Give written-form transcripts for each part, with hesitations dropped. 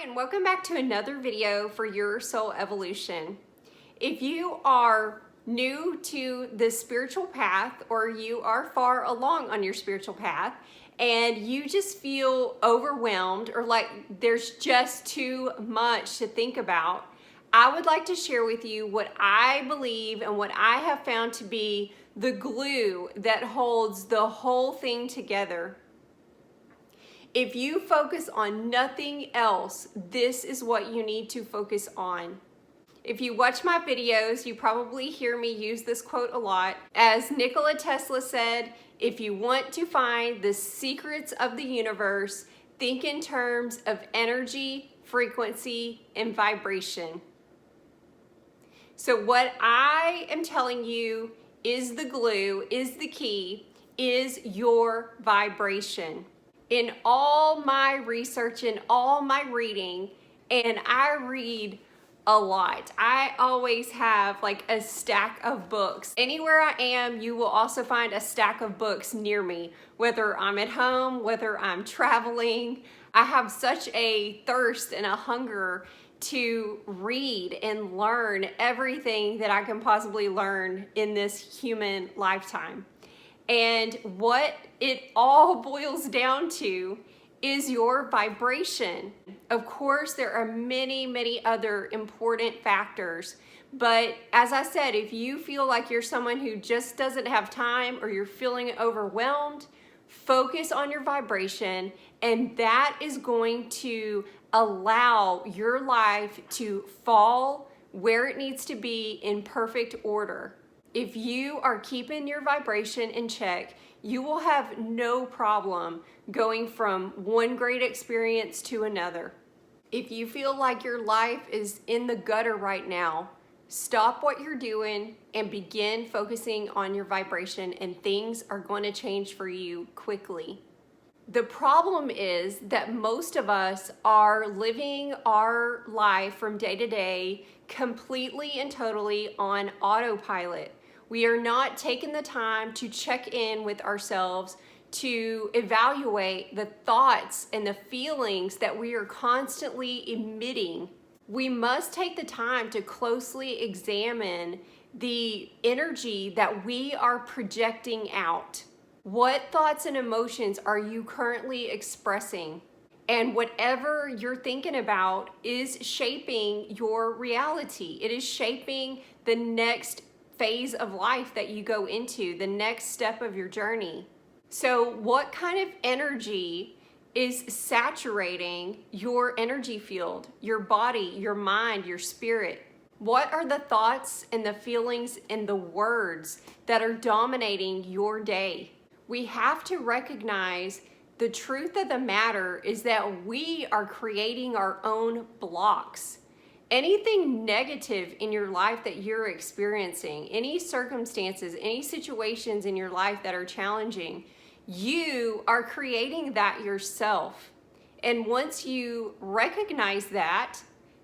And welcome back to another video for Your Soul Evolution. If you are new to the spiritual path or you are far along on your spiritual path and you just feel overwhelmed or like there's just too much to think about, I would like to share with you what I believe and what I have found to be the glue that holds the whole thing together. If you focus on nothing else, this is what you need to focus on. If you watch my videos, you probably hear me use this quote a lot. As Nikola Tesla said, if you want to find the secrets of the universe, think in terms of energy, frequency, and vibration. So what I am telling you is the glue, is the key, is your vibration. In all my research and all my reading, and I read a lot. I always have like a stack of books. Anywhere I am, you will also find a stack of books near me, whether I'm at home, whether I'm traveling. I have such a thirst and a hunger to read and learn everything that I can possibly learn in this human lifetime. And what it all boils down to is your vibration. Of course, there are many other important factors. But as I said, if you feel like you're someone who just doesn't have time or you're feeling overwhelmed, focus on your vibration, and that is going to allow your life to fall where it needs to be in perfect order. If you are keeping your vibration in check, you will have no problem going from one great experience to another. If you feel like your life is in the gutter right now, stop what you're doing and begin focusing on your vibration, and things are going to change for you quickly. The problem is that most of us are living our life from day to day completely and totally on autopilot. We are not taking the time to check in with ourselves, to evaluate the thoughts and the feelings that we are constantly emitting. We must take the time to closely examine the energy that we are projecting out. What thoughts and emotions are you currently expressing? And whatever you're thinking about is shaping your reality. It is shaping the next phase of life that you go into, the next step of your journey. So what kind of energy is saturating your energy field, your body, your mind, your spirit? What are the thoughts and the feelings and the words that are dominating your day? We have to recognize the truth of the matter is that we are creating our own blocks. Anything negative in your life that you're experiencing, any circumstances, any situations in your life that are challenging, you are creating that yourself. And once you recognize that,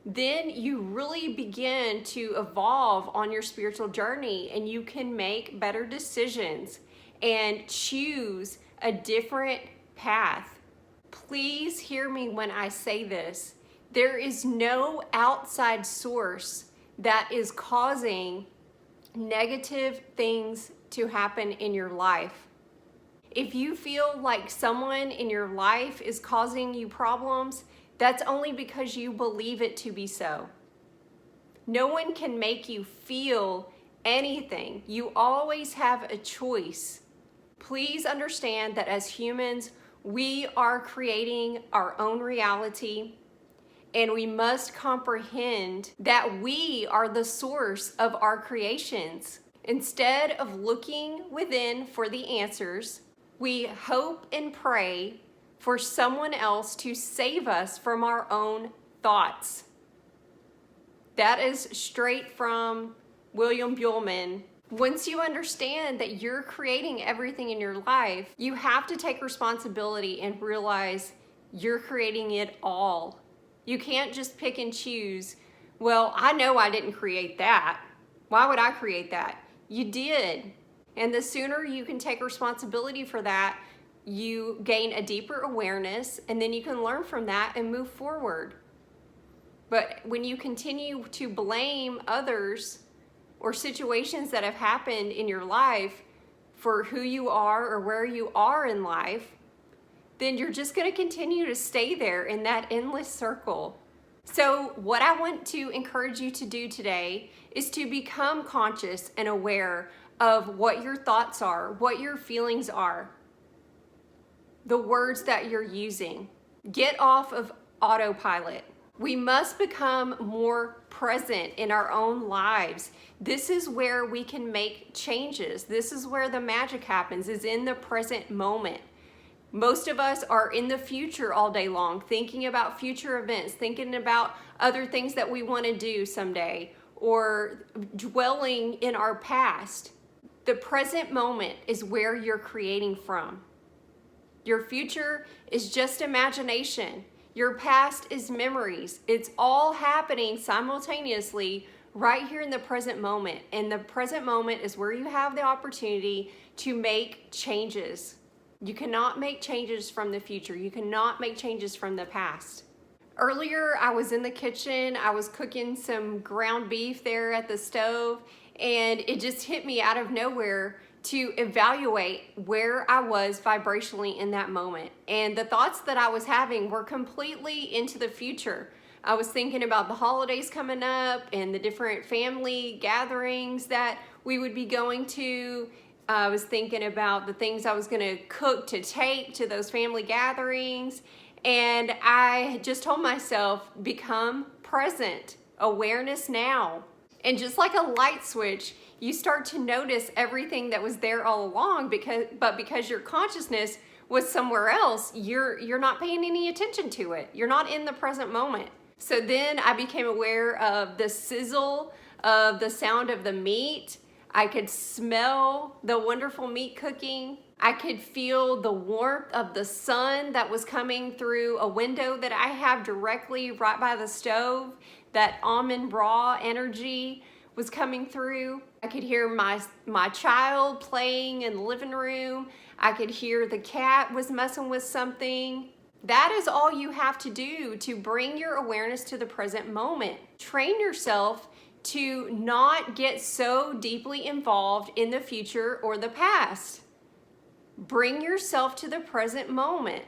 then you really begin to evolve on your spiritual journey, and you can make better decisions and choose a different path. Please hear me when I say this. There is no outside source that is causing negative things to happen in your life. If you feel like someone in your life is causing you problems, that's only because you believe it to be so. No one can make you feel anything. You always have a choice. Please understand that as humans, we are creating our own reality. And we must comprehend that we are the source of our creations. Instead of looking within for the answers, we hope and pray for someone else to save us from our own thoughts. That is straight from William Buhlman. Once you understand that you're creating everything in your life, you have to take responsibility and realize you're creating it all. You can't just pick and choose. Well, I know I didn't create that. Why would I create that? You did. And the sooner you can take responsibility for that, you gain a deeper awareness, and then you can learn from that and move forward. But when you continue to blame others or situations that have happened in your life for who you are or where you are in life, then you're just going to continue to stay there in that endless circle. So what I want to encourage you to do today is to become conscious and aware of what your thoughts are, what your feelings are, the words that you're using. Get off of autopilot. We must become more present in our own lives. This is where we can make changes. This is where the magic happens, is in the present moment. Most of us are in the future all day long, thinking about future events, thinking about other things that we want to do someday, or dwelling in our past. The present moment is where you're creating from. Your future is just imagination. Your past is memories. It's all happening simultaneously right here in the present moment. And the present moment is where you have the opportunity to make changes. You cannot make changes from the future. You cannot make changes from the past. Earlier, I was in the kitchen. I was cooking some ground beef there at the stove, and it just hit me out of nowhere to evaluate where I was vibrationally in that moment. And the thoughts that I was having were completely into the future. I was thinking about the holidays coming up and the different family gatherings that we would be going to. I was thinking about the things I was going to cook to take to those family gatherings. And I just told myself, become present, awareness now. And just like a light switch, you start to notice everything that was there all along, because your consciousness was somewhere else, you're not paying any attention to it. You're not in the present moment. So then I became aware of the sizzle of the sound of the meat. I could smell the wonderful meat cooking. I could feel the warmth of the sun that was coming through a window that I have directly right by the stove. That almond raw energy was coming through. I could hear my child playing in the living room. I could hear the cat was messing with something. That is all you have to do to bring your awareness to the present moment. Train yourself to not get so deeply involved in the future or the past. Bring yourself to the present moment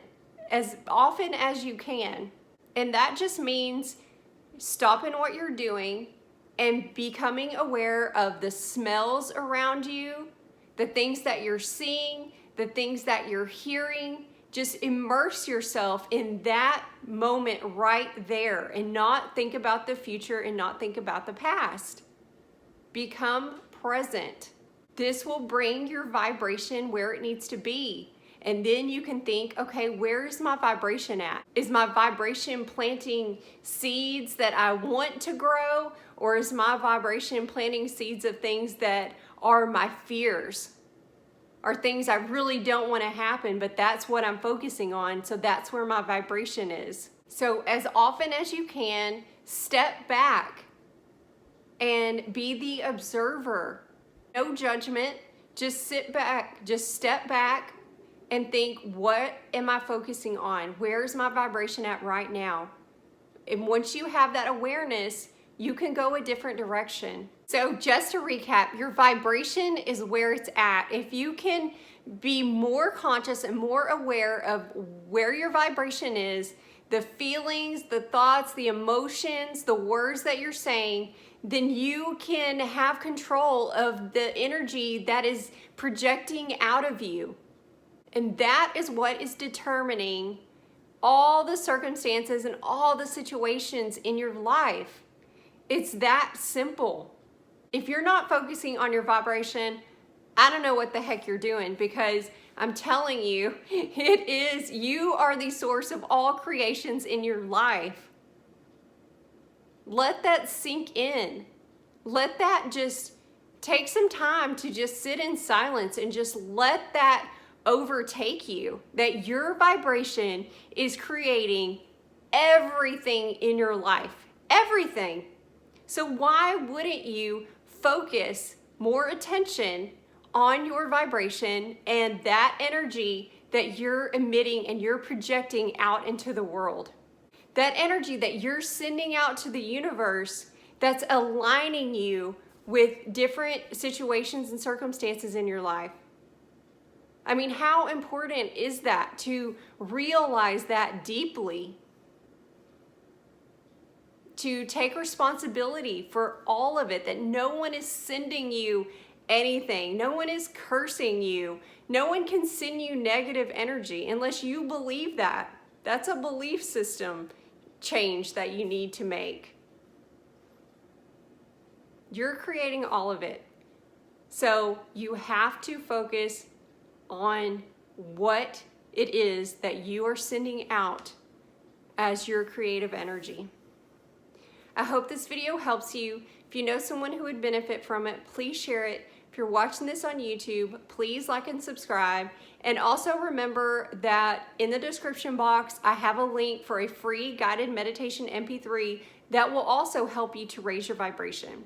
as often as you can. And that just means stopping what you're doing and becoming aware of the smells around you, the things that you're seeing, the things that you're hearing. Just immerse yourself in that moment right there and not think about the future and not think about the past. Become present. This will bring your vibration where it needs to be. And then you can think, okay, where is my vibration at? Is my vibration planting seeds that I want to grow? Or is my vibration planting seeds of things that are my fears? Are things I really don't want to happen, but that's what I'm focusing on, so that's where my vibration is. So as often as you can, step back and be the observer. No judgment, just sit back, just step back and think, what am I focusing on? Where's my vibration at right now? And once you have that awareness, you can go a different direction. So just to recap, your vibration is where it's at. If you can be more conscious and more aware of where your vibration is, the feelings, the thoughts, the emotions, the words that you're saying, then you can have control of the energy that is projecting out of you. And that is what is determining all the circumstances and all the situations in your life. It's that simple. If you're not focusing on your vibration, I don't know what the heck you're doing, because I'm telling you, you are the source of all creations in your life. Let that sink in. Let that just take some time to just sit in silence and just let that overtake you, that your vibration is creating everything in your life, everything. So why wouldn't you focus more attention on your vibration and that energy that you're emitting and you're projecting out into the world? That energy that you're sending out to the universe that's aligning you with different situations and circumstances in your life. I mean, how important is that to realize that deeply? To take responsibility for all of it, that no one is sending you anything. No one is cursing you. No one can send you negative energy unless you believe that. That's a belief system change that you need to make. You're creating all of it. So you have to focus on what it is that you are sending out as your creative energy. I hope this video helps you. If you know someone who would benefit from it, please share it. If you're watching this on YouTube, please like and subscribe. And also remember that in the description box, I have a link for a free guided meditation MP3 that will also help you to raise your vibration.